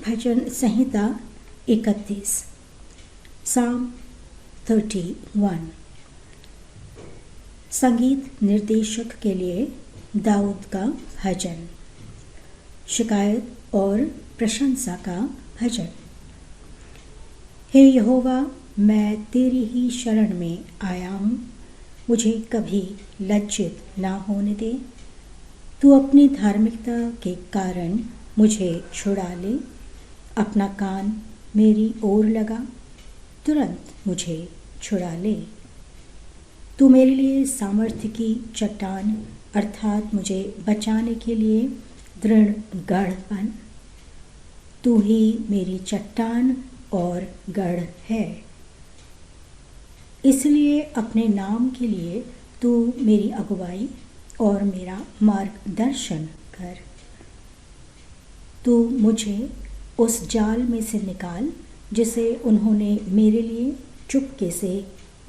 भजन संहिता 31 साम 31। संगीत निर्देशक के लिए दाऊद का भजन, शिकायत और प्रशंसा का भजन। हे यहोवा, मैं तेरी ही शरण में आया हूँ, मुझे कभी लज्जित ना होने दे। तू अपनी धार्मिकता के कारण मुझे छुड़ा ले, अपना कान मेरी ओर लगा, तुरंत मुझे छुड़ा ले। तू मेरे लिए सामर्थ्य की चट्टान अर्थात मुझे बचाने के लिए दृढ़ गढ़ बन। तू ही मेरी चट्टान और गढ़ है, इसलिए अपने नाम के लिए तू मेरी अगुवाई और मेरा मार्गदर्शन कर। तू मुझे उस जाल में से निकाल जिसे उन्होंने मेरे लिए चुपके से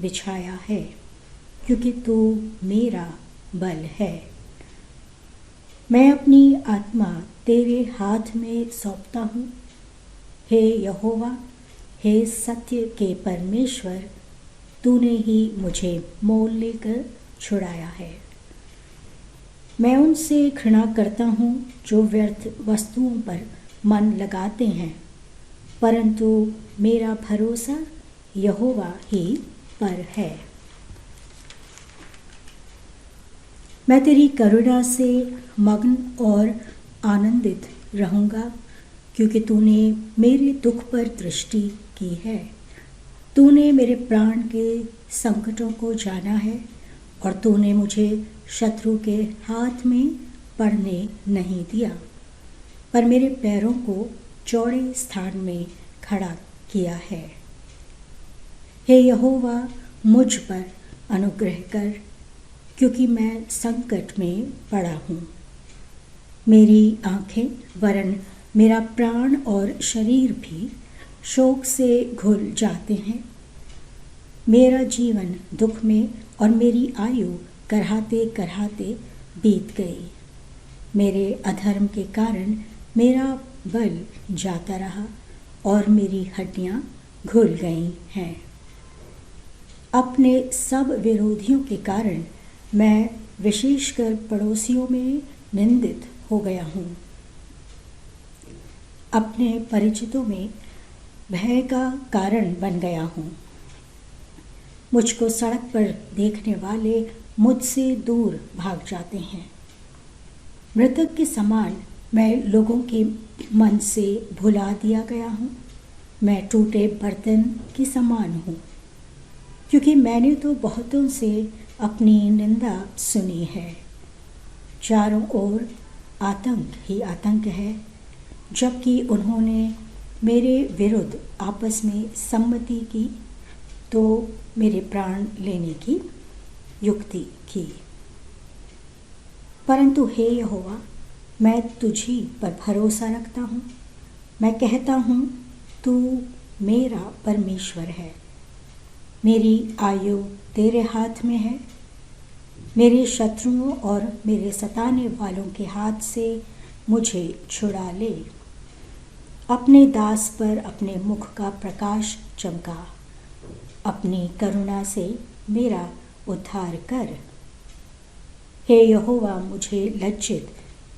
बिछाया है, क्योंकि तू मेरा बल है। मैं अपनी आत्मा तेरे हाथ में सौंपता हूँ। हे यहोवा, हे सत्य के परमेश्वर, तूने ही मुझे मोल लेकर छुड़ाया है। मैं उनसे घृणा करता हूँ जो व्यर्थ वस्तुओं पर मन लगाते हैं, परंतु मेरा भरोसा यहोवा ही पर है। मैं तेरी करुणा से मग्न और आनंदित रहूँगा, क्योंकि तूने मेरे दुख पर दृष्टि की है। तूने मेरे प्राण के संकटों को जाना है और तूने मुझे शत्रु के हाथ में पड़ने नहीं दिया, पर मेरे पैरों को चौड़े स्थान में खड़ा किया है। हे यहोवा, मुझ पर अनुग्रह कर, क्योंकि मैं संकट में पड़ा हूँ। मेरी आँखें वरन मेरा प्राण और शरीर भी शोक से घुल जाते हैं। मेरा जीवन दुख में और मेरी आयु कराहते कराहते बीत गई। मेरे अधर्म के कारण मेरा बल जाता रहा और मेरी हड्डियाँ घुल गई हैं। अपने सब विरोधियों के कारण मैं विशेषकर पड़ोसियों में निंदित हो गया हूँ। अपने परिचितों में भय का कारण बन गया हूँ। मुझको सड़क पर देखने वाले मुझसे दूर भाग जाते हैं। मृतक के समान मैं लोगों के मन से भुला दिया गया हूँ। मैं टूटे बर्तन के समान हूँ, क्योंकि मैंने तो बहुतों से अपनी निंदा सुनी है। चारों ओर आतंक ही आतंक है, जबकि उन्होंने मेरे विरुद्ध आपस में सम्मति की तो मेरे प्राण लेने की युक्ति की। परंतु हे यहोवा, मैं तुझी पर भरोसा रखता हूँ। मैं कहता हूँ, तू मेरा परमेश्वर है। मेरी आयु तेरे हाथ में है। मेरे शत्रुओं और मेरे सताने वालों के हाथ से मुझे छुड़ा ले। अपने दास पर अपने मुख का प्रकाश चमका। अपनी करुणा से मेरा उद्धार कर। हे यहोवा, मुझे लज्जित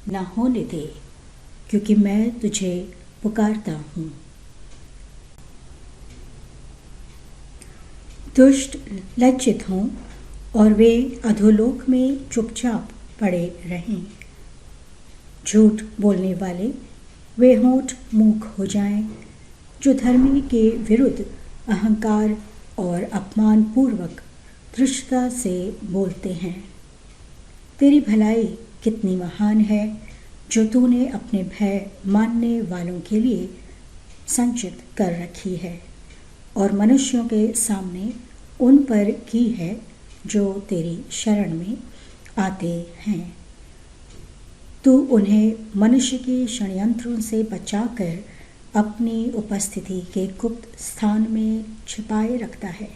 न होने दे, क्योंकि मैं तुझे पुकारता हूँ। दुष्ट लज्जित हों और वे अधोलोक में चुपचाप पड़े रहें। झूठ बोलने वाले वे होंठ मूक हो जाएं, जो धर्मी के विरुद्ध अहंकार और अपमानपूर्वक धृष्टता से बोलते हैं। तेरी भलाई कितनी महान है, जो तूने अपने भय मानने वालों के लिए संचित कर रखी है और मनुष्यों के सामने उन पर की है जो तेरी शरण में आते हैं। तू उन्हें मनुष्य के षड्यंत्रों से बचाकर अपनी उपस्थिति के गुप्त स्थान में छिपाए रखता है।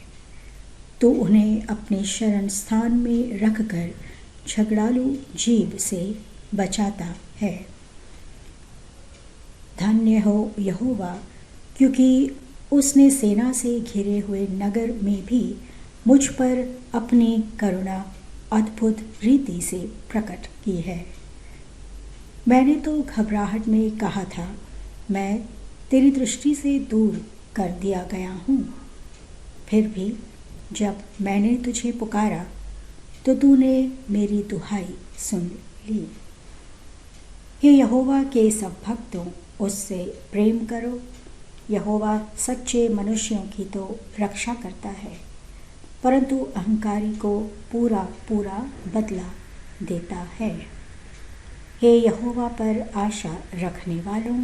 तू उन्हें अपने शरण स्थान में रखकर झगड़ालू जीव से बचाता है। धन्य हो यहोवा, क्योंकि उसने सेना से घिरे हुए नगर में भी मुझ पर अपनी करुणा अद्भुत रीति से प्रकट की है। मैंने तो घबराहट में कहा था, मैं तेरी दृष्टि से दूर कर दिया गया हूँ। फिर भी जब मैंने तुझे पुकारा तो तूने मेरी दुहाई सुन ली। हे यहोवा के सब भक्तों, उससे प्रेम करो। यहोवा सच्चे मनुष्यों की तो रक्षा करता है, परंतु अहंकारी को पूरा पूरा बदला देता है। हे यहोवा पर आशा रखने वालों,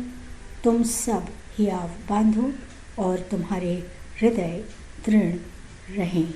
तुम सब हियाव बांधो और तुम्हारे हृदय दृढ़ रहें।